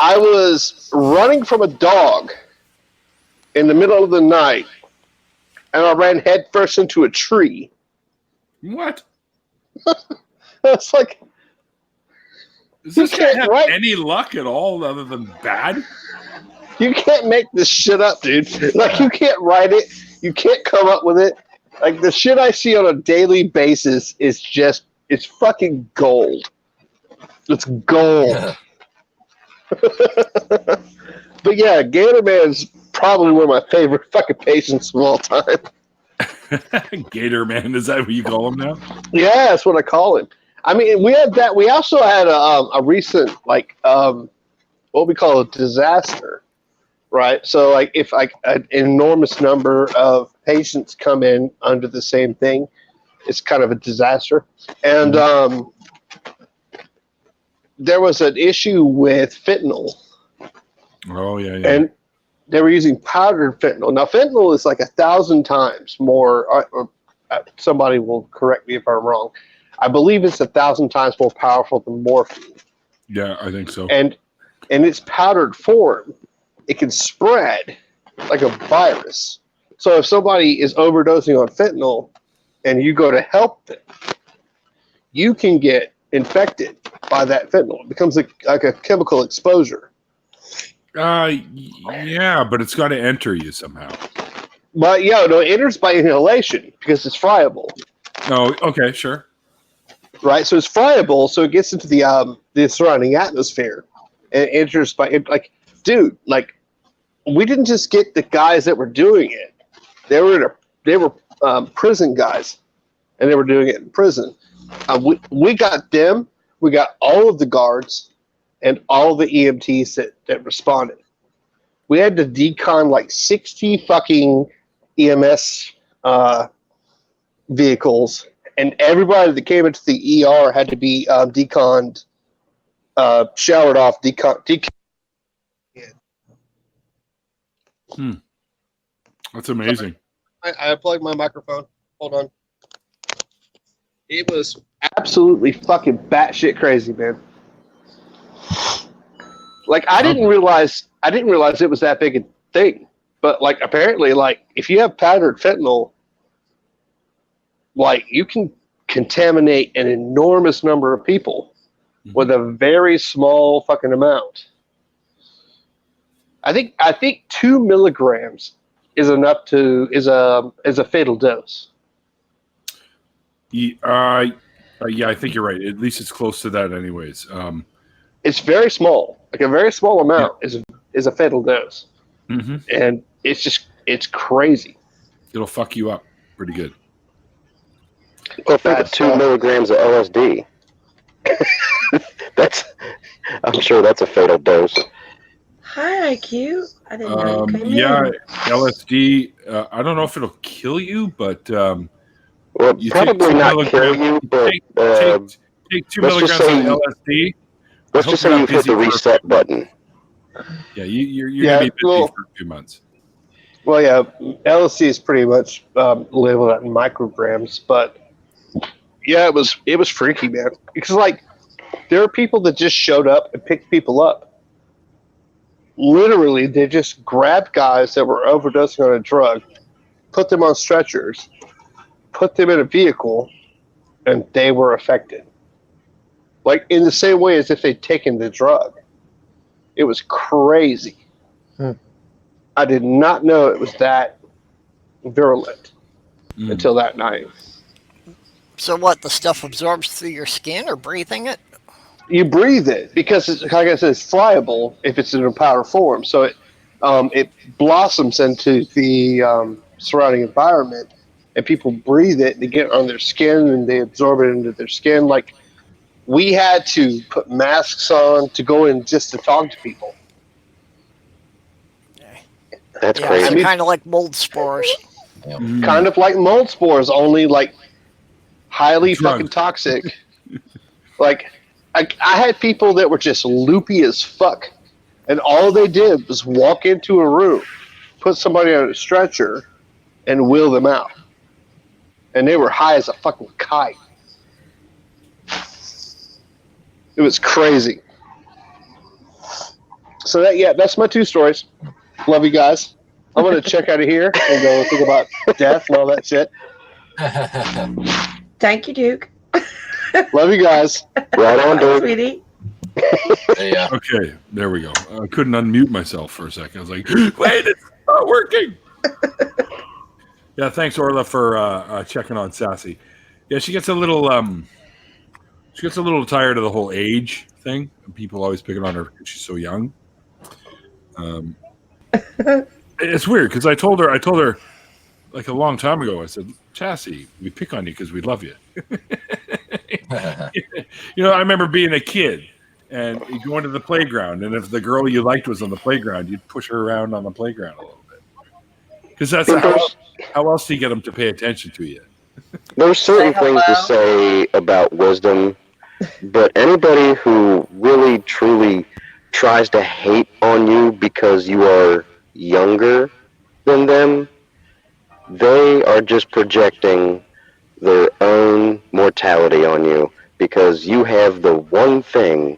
I was running from a dog in the middle of the night, and I ran headfirst into a tree." What? It's like, does this guy have any luck at all other than bad? You can't make this shit up, dude. Like, you can't write it. You can't come up with it. Like, the shit I see on a daily basis is just, it's fucking gold. It's gold. But yeah, Gator Man's probably one of my favorite fucking patients of all time. Gator Man, is that what you call him now? Yeah, that's what I call him. I mean, we had that. We also had a recent, what we call a disaster, right? So, like, if an enormous number of patients come in under the same thing, it's kind of a disaster. And there was an issue with fentanyl. Oh, yeah. And they were using powdered fentanyl. Now, fentanyl is like 1,000 times more, or somebody will correct me if I'm wrong. I believe it's 1,000 times more powerful than morphine. Yeah, I think so. And in its powdered form, it can spread like a virus. So if somebody is overdosing on fentanyl and you go to help them, you can get infected by that fentanyl. It becomes like a chemical exposure. Yeah, but it's got to enter you somehow. But yeah, no, it enters by inhalation because it's friable. Oh, okay, sure. Right, so it's friable, so it gets into the surrounding atmosphere, and it enters by dude. Like, we didn't just get the guys that were doing it; they were prison guys, and they were doing it in prison. We got them. We got all of the guards and all of the EMTs that responded. We had to decon like 60 fucking EMS vehicles. And everybody that came into the ER had to be deconned, showered off, deconned. That's amazing. I unplugged my microphone. Hold on. It was absolutely fucking batshit crazy, man. Like, I didn't realize it was that big a thing. But like, apparently, like, if you have powdered fentanyl, like, you can contaminate an enormous number of people with a very small fucking amount. I think 2 milligrams is enough is a fatal dose. Yeah, I think you're right. At least it's close to that, anyways. it's very small. Like a very small amount is a fatal dose, and it's crazy. It'll fuck you up pretty good. Well, think of 2 milligrams of LSD. I'm sure that's a fatal dose. Hi, IQ. I didn't know you came in. LSD. I don't know if it'll kill you, but well, probably not kill you. But take 2 milligrams of LSD. Let's just say you've hit the reset button. Yeah, you're gonna be busy for 2 months. Well, yeah, LSD is pretty much labeled at micrograms, but yeah, it was freaky, man. Because like there are people that just showed up and picked people up. Literally, they just grabbed guys that were overdosing on a drug, put them on stretchers, put them in a vehicle, and they were affected. Like in the same way as if they'd taken the drug. It was crazy. I did not know it was that virulent until that night. So what, the stuff absorbs through your skin or breathing it? You breathe it because, it's, like I said, it's friable if it's in a powder form. So it blossoms into the surrounding environment, and people breathe it. They get on their skin and they absorb it into their skin. Like we had to put masks on to go in just to talk to people. That's crazy. I mean, kind of like mold spores. Kind of like mold spores, only like highly fucking toxic. Like I had people that were just loopy as fuck, and all they did was walk into a room, put somebody on a stretcher, and wheel them out. And they were high as a fucking kite. It was crazy. So that's my 2 stories. Love you guys. I'm going to check out of here and go think about death and all that shit. Thank you, Duke. Love you guys. Right on, Duke. Sweetie. Yeah. Okay, there we go. I couldn't unmute myself for a second. I was like, wait, it's not working. Yeah, thanks, Orla, for checking on Sassy. Yeah, she gets a little tired of the whole age thing. People always picking on her because she's so young. It's weird because I told her like a long time ago. I said, Chassie, we pick on you because we love you. You know, I remember being a kid and you go into the playground, and if the girl you liked was on the playground, you'd push her around on the playground a little bit because that's how else do you get them to pay attention to you? There's certain things to say about wisdom, but anybody who really truly tries to hate on you because you are younger than them, they are just projecting their own mortality on you because you have the one thing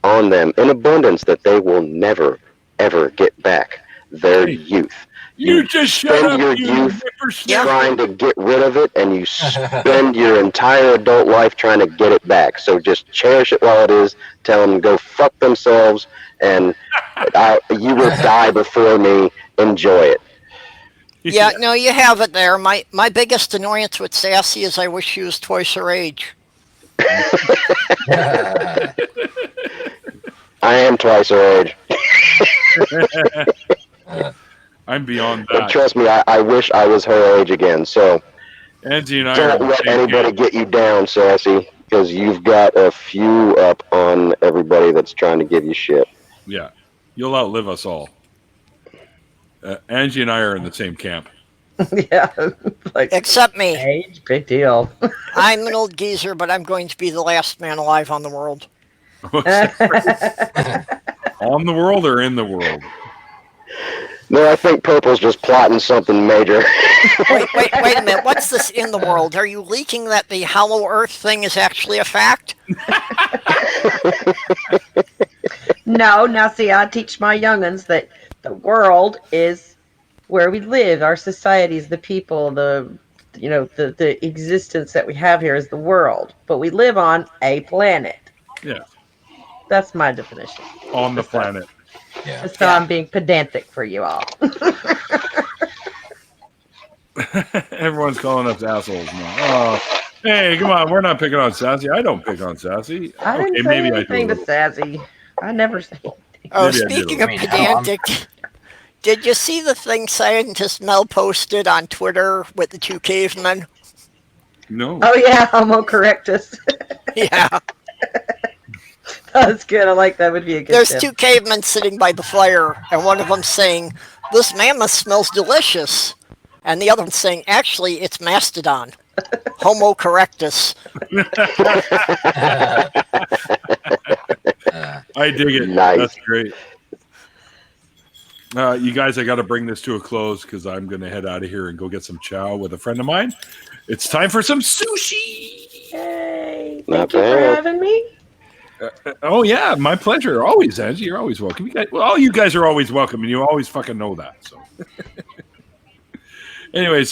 on them in abundance that they will never, ever get back, their youth. You just spend your youth trying to get rid of it, and you spend your entire adult life trying to get it back. So just cherish it while it is. Tell them to go fuck themselves, and you will die before me. Enjoy it. Yeah, no, you have it there. My biggest annoyance with Sassy is I wish she was twice her age. I am twice her age. I'm beyond that. But trust me, I wish I was her age again. So Angie and I don't let anybody get you down, Sassy, because you've got a few up on everybody that's trying to give you shit. Yeah, you'll outlive us all. Angie and I are in the same camp. Yeah, like except me. Age, big deal. I'm an old geezer, but I'm going to be the last man alive on the world. On the world or in the world? No, I think Purple's just plotting something major. Wait a minute. What's this in the world? Are you leaking that the hollow earth thing is actually a fact? No, now see, I teach my young'uns that the world is where we live. Our societies, the people, the existence that we have here is the world. But we live on a planet. Yeah. That's my definition. On the planet. Yeah. So I'm being pedantic for you all. Everyone's calling us assholes now. Oh, hey, come on. We're not picking on Sassy. I don't pick on Sassy. I didn't say anything to Sassy. I never said. Oh, Maybe I did speaking a of lot. pedantic, did you see the thing scientist Mel posted on Twitter with the two cavemen? No. Oh yeah, Homo erectus. Yeah. That's good. I like that. Would be a good. There's tip. two cavemen sitting by the fire, and one of them saying, "This mammoth smells delicious," and the other one saying, "Actually, it's mastodon, Homo erectus." I dig it. Nice. That's great. You guys, I got to bring this to a close because I'm going to head out of here and go get some chow with a friend of mine. It's time for some sushi. Yay! Not Thank you for bad. having me. Oh yeah, my pleasure. Always, Angie. You're always welcome. You guys, well, all you guys are always welcome, and you always fucking know that. So, anyways,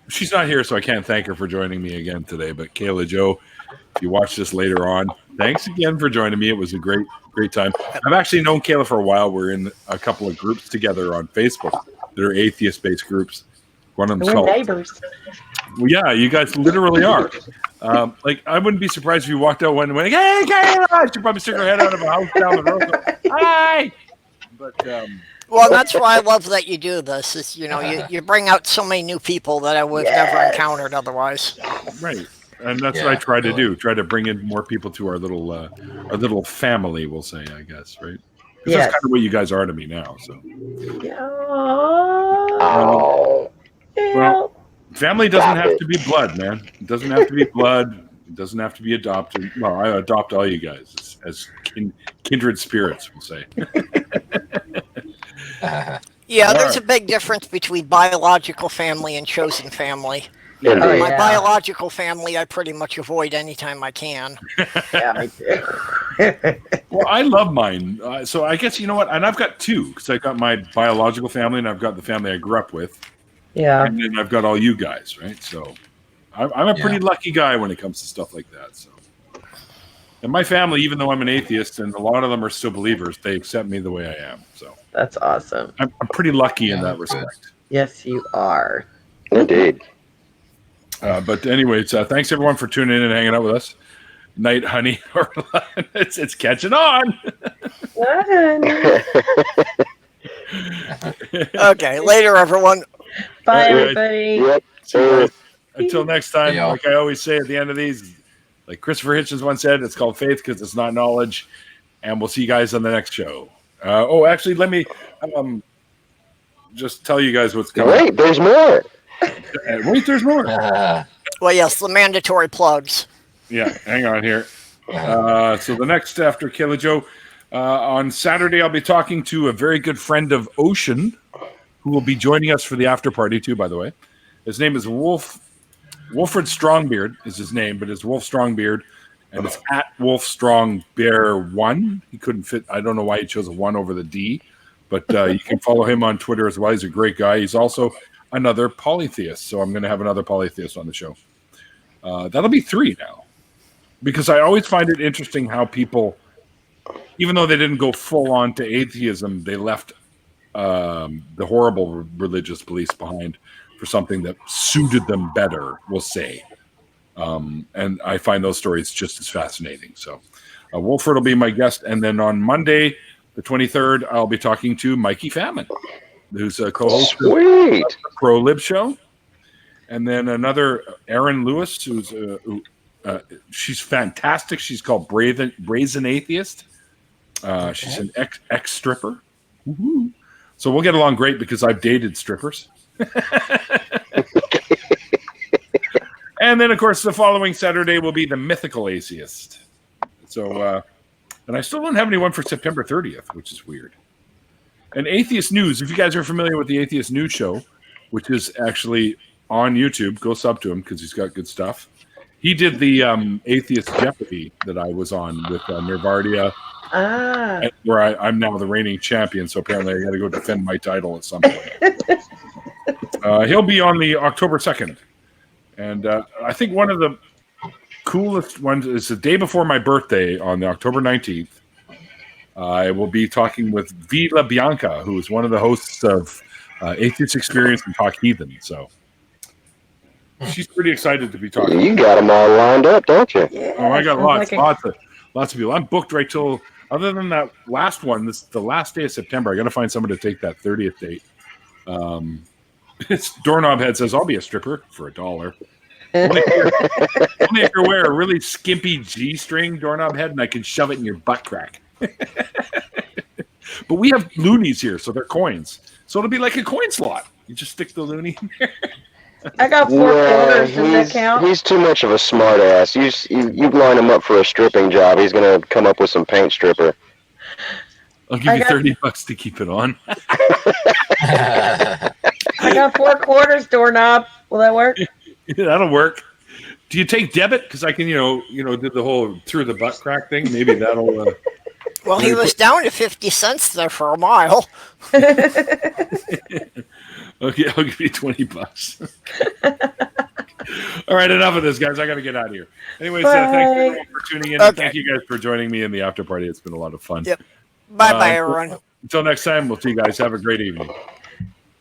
she's not here, so I can't thank her for joining me again today. But Kayla Joe, if you watch this later on, thanks again for joining me. It was a great time. I've actually known Kayla for a while. We're in a couple of groups together on Facebook that are atheist-based groups. One of them's We're called. neighbors. Well, yeah, you guys literally are. Like, I wouldn't be surprised if you walked out one and went, "Hey, Kayla!" She'd probably stick her head out of a house down the road. Hi. But Well, that's why I love that you do this. Is you bring out so many new people that I would have never encountered otherwise. right, and that's what I try to do. Try to bring in more people to our little family. We'll say, I guess, right? Because that's kind of what you guys are to me now. So. Oh. Well, family doesn't have to be blood, man. It doesn't have to be blood. It doesn't have to be adopted. Well, I adopt all you guys as kindred spirits, we'll say. Yeah, there's a big difference between biological family and chosen family. Yeah. Oh, My yeah. biological family, I pretty much avoid anytime I can. Yeah, me too. Well, I love mine. So I guess, you know what? And I've got two, because I got my biological family and I've got the family I grew up with. Yeah. And then I've got all you guys, right? So I'm a pretty lucky guy when it comes to stuff like that. So, and my family, even though I'm an atheist and a lot of them are still believers, they accept me the way I am. So That's awesome. I'm pretty lucky in that respect. Yes, you are. Indeed. But anyways, thanks everyone for tuning in and hanging out with us. Night, honey. It's catching on. Okay, later, everyone. Bye, All right. everybody. Yep. So, until next time, Yeah. like I always say at the end of these, like Christopher Hitchens once said, it's called faith because it's not knowledge. And we'll see you guys on the next show. Actually, let me just tell you guys what's coming. Wait, there's more. Wait, there's more. Well, yes, the mandatory plugs. Yeah, hang on here. So the next after Kayla Joe, on Saturday, I'll be talking to a very good friend of Ocean, who will be joining us for the after party too, by the way. His name is Wolfred Strongbeard is his name, but it's Wolf Strongbeard, and it's at Wolf Strong Bear 1. He couldn't fit. I don't know why he chose a 1 over the D, but you can follow him on Twitter as well. He's a great guy. He's also another polytheist, so I'm going to have another polytheist on the show. That'll be 3 now, because I always find it interesting how people, even though they didn't go full on to atheism, they left the horrible religious beliefs behind for something that suited them better, we'll say. And I find those stories just as fascinating. So Wolford will be my guest. And then on Monday, the 23rd, I'll be talking to Mikey Famine, who's a co-host of the Pro Lib Show. And then another Erin Lewis, who's she's fantastic. She's called Brazen Atheist. She's an ex-stripper. Woo-hoo. So we'll get along great because I've dated strippers. And then, of course, the following Saturday will be the Mythical Atheist. So, and I still don't have anyone for September 30th, which is weird. And Atheist News, if you guys are familiar with the Atheist News Show, which is actually on YouTube, go sub to him because he's got good stuff. He did the Atheist Jeopardy that I was on with Nirvardia, where I'm now the reigning champion, so apparently I got to go defend my title at some point. He'll be on the October 2nd. And I think one of the coolest ones is the day before my birthday on the October 19th. I will be talking with Vila Bianca, who is one of the hosts of Atheist Experience and Talk Heathen. So she's pretty excited to be talking. You got them all lined up, don't you? Yeah, Oh, I got lots Lots of people. I'm booked right till. Other than that last one, the last day of September. I got to find someone to take that 30th date. It's Doorknob Head says I'll be a stripper for $1. Only if you wear a really skimpy G-string, Doorknob Head, and I can shove it in your butt crack. But we have loonies here, so they're coins. So it'll be like a coin slot. You just stick the loony in there. I got 4 quarters. Does that count? He's too much of a smart ass. You line him up for a stripping job, he's gonna come up with some paint stripper. I'll give you $30 to keep it on. I got 4 quarters, Doorknob. Will that work? That'll work. Do you take debit? Because I can, do the whole through the butt crack thing. Maybe that'll. Well, he was down to 50 cents there for a mile. Okay, I'll give you $20. All right, enough of this, guys. I got to get out of here. Anyways, thanks everyone for tuning in. Okay. Thank you guys for joining me in the after party. It's been a lot of fun. Yep. Bye, everyone. Until next time, we'll see you guys. Have a great evening.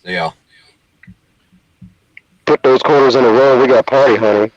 See y'all. Put those quarters in a row. We got party, honey.